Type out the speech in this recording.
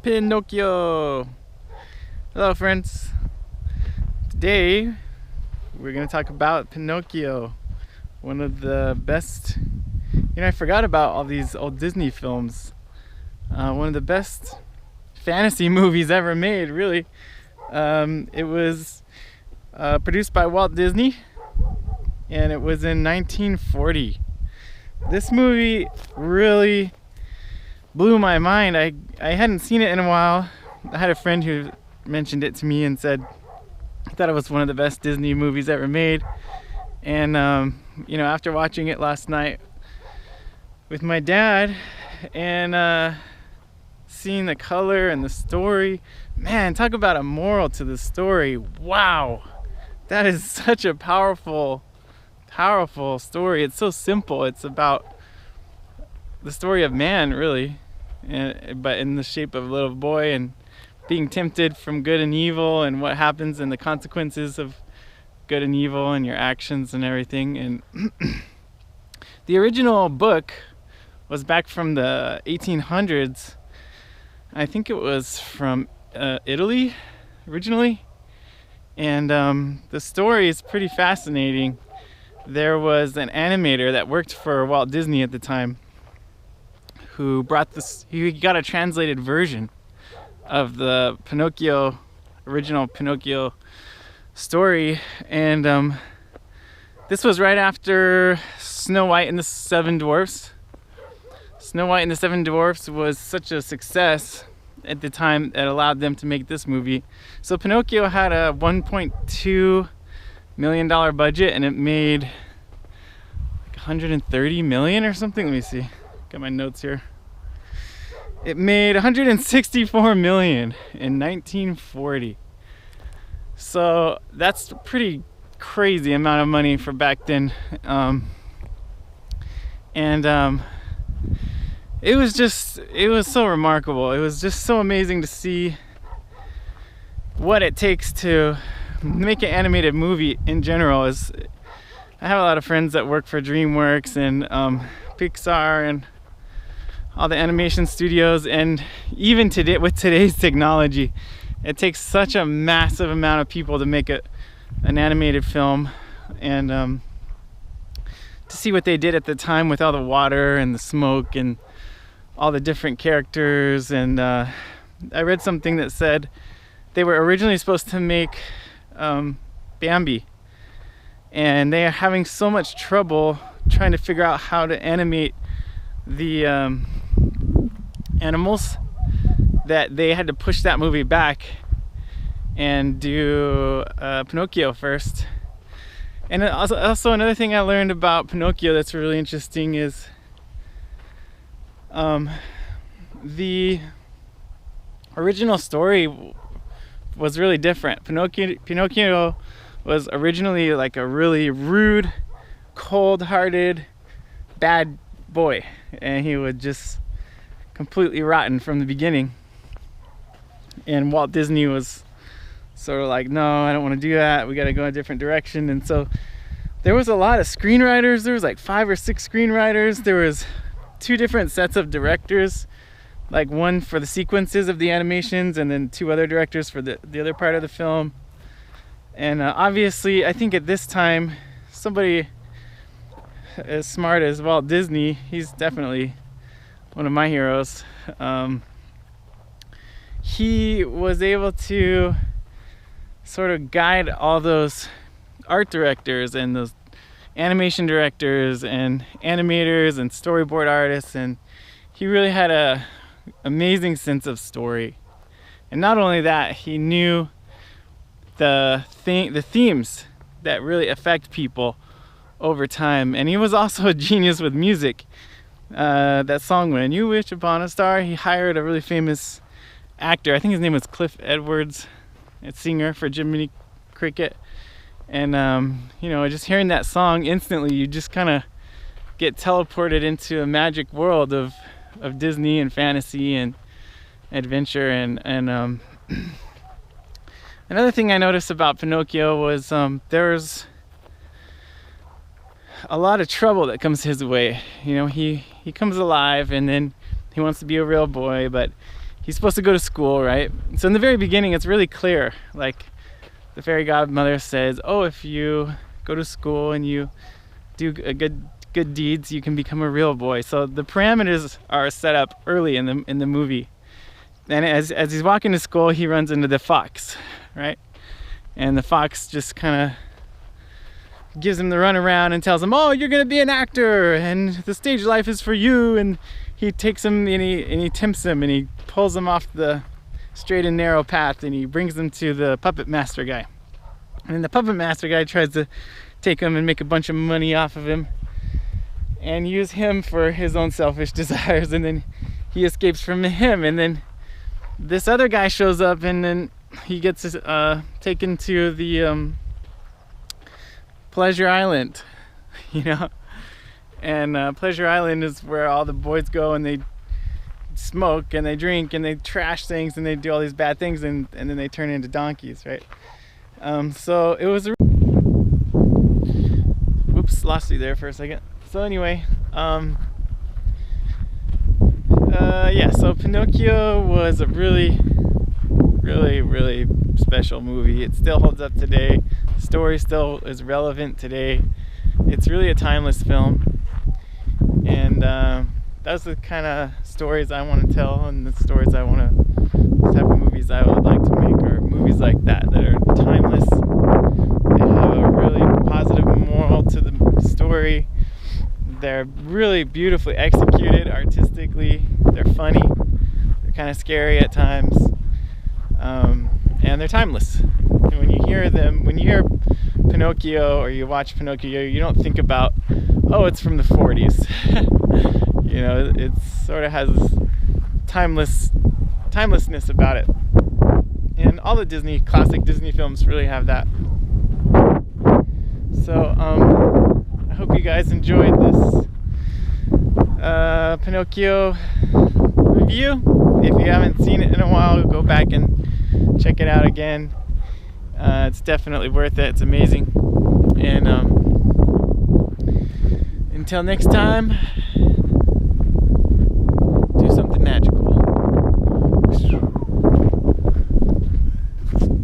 Pinocchio. Hello friends. Today we're going to talk about Pinocchio, one of the best, I forgot about all these old Disney films. One of the best fantasy movies ever made, really. It was produced by Walt Disney, and it was in 1940. This movie really blew my mind. I hadn't seen it in a while. I had a friend who mentioned it to me and said he thought it was one of the best Disney movies ever made. And after watching it last night with my dad and seeing the color and the story, man, talk about a moral to the story. Wow, that is such a powerful story. It's so simple. It's about the story of man, really, but in the shape of a little boy and being tempted from good and evil, and what happens and the consequences of good and evil and your actions and everything. And the original book was back from the 1800s. I think it was from Italy originally, and the story is pretty fascinating. There was an animator that worked for Walt Disney at the time who brought this. He got a translated version of the original Pinocchio story, and this was right after Snow White and the Seven Dwarfs. Snow White and the Seven Dwarfs was such a success at the time that allowed them to make this movie. So Pinocchio had a $1.2 million budget, and it made like 130 million or something. Let me see. Got my notes here. It made 164 million in 1940. So that's a pretty crazy amount of money for back then. It was so remarkable. It was just so amazing to see what it takes to make an animated movie in general. I have a lot of friends that work for DreamWorks and Pixar and all the animation studios, and even today, with today's technology, it takes such a massive amount of people to make an animated film. And to see what they did at the time with all the water and the smoke and all the different characters. And I read something that said they were originally supposed to make Bambi, and they are having so much trouble trying to figure out how to animate the animals that they had to push that movie back and do Pinocchio first. And also another thing I learned about Pinocchio that's really interesting is the original story was really different. Pinocchio was originally like a really rude, cold-hearted, bad boy, and he was just completely rotten from the beginning. And Walt Disney was sort of like, no, I don't want to do that, we got to go a different direction. And so there was a lot of screenwriters. There was like 5 or 6 screenwriters. There was 2 different sets of directors, like one for the sequences of the animations and then 2 other directors for the other part of the film. And obviously, I think at this time, somebody as smart as Walt Disney, he's definitely one of my heroes. He was able to sort of guide all those art directors and those animation directors and animators and storyboard artists, and he really had a amazing sense of story. And not only that, he knew the themes that really affect people over time. And he was also a genius with music. That song, When You Wish Upon a Star, he hired a really famous actor. I think his name was Cliff Edwards, a singer for Jiminy Cricket. And just hearing that song, instantly you just kind of get teleported into a magic world of Disney and fantasy and adventure. And another thing I noticed about Pinocchio was there's a lot of trouble that comes his way. He comes alive, and then he wants to be a real boy, but he's supposed to go to school, right? So in the very beginning, it's really clear. Like, the fairy godmother says, oh, if you go to school and you do good deeds, you can become a real boy. So the parameters are set up early in the movie. And as he's walking to school, he runs into the fox, right? And the fox just kind of gives him the runaround and tells him, oh, you're gonna be an actor and the stage life is for you. And he takes him and he tempts him and he pulls him off the straight and narrow path and he brings him to the puppet master guy. And the puppet master guy tries to take him and make a bunch of money off of him and use him for his own selfish desires, and then he escapes from him, and then this other guy shows up, and then he gets taken to the Pleasure Island, you know. And Pleasure Island is where all the boys go and they smoke and they drink and they trash things and they do all these bad things, and then they turn into donkeys, right? So it was a... Oops, lost you there for a second. So anyway, yeah, so Pinocchio was a really special movie. It still holds up today. The story still is relevant today. It's really a timeless film. And that's the kind of stories I want to tell, and the stories I want to, the type of movies I would like to make, are movies like that are timeless. They have a really positive moral to the story. They're really beautifully executed artistically. They're funny. They're kind of scary at times. And they're timeless. And when you hear them, when you hear Pinocchio or you watch Pinocchio, you don't think about, oh, it's from the 40s. You know, it sort of has this timelessness about it. And all the classic Disney films really have that. So, I hope you guys enjoyed this Pinocchio review. If you haven't seen it in a while, go back and check it out again. It's definitely worth it. It's amazing. And until next time,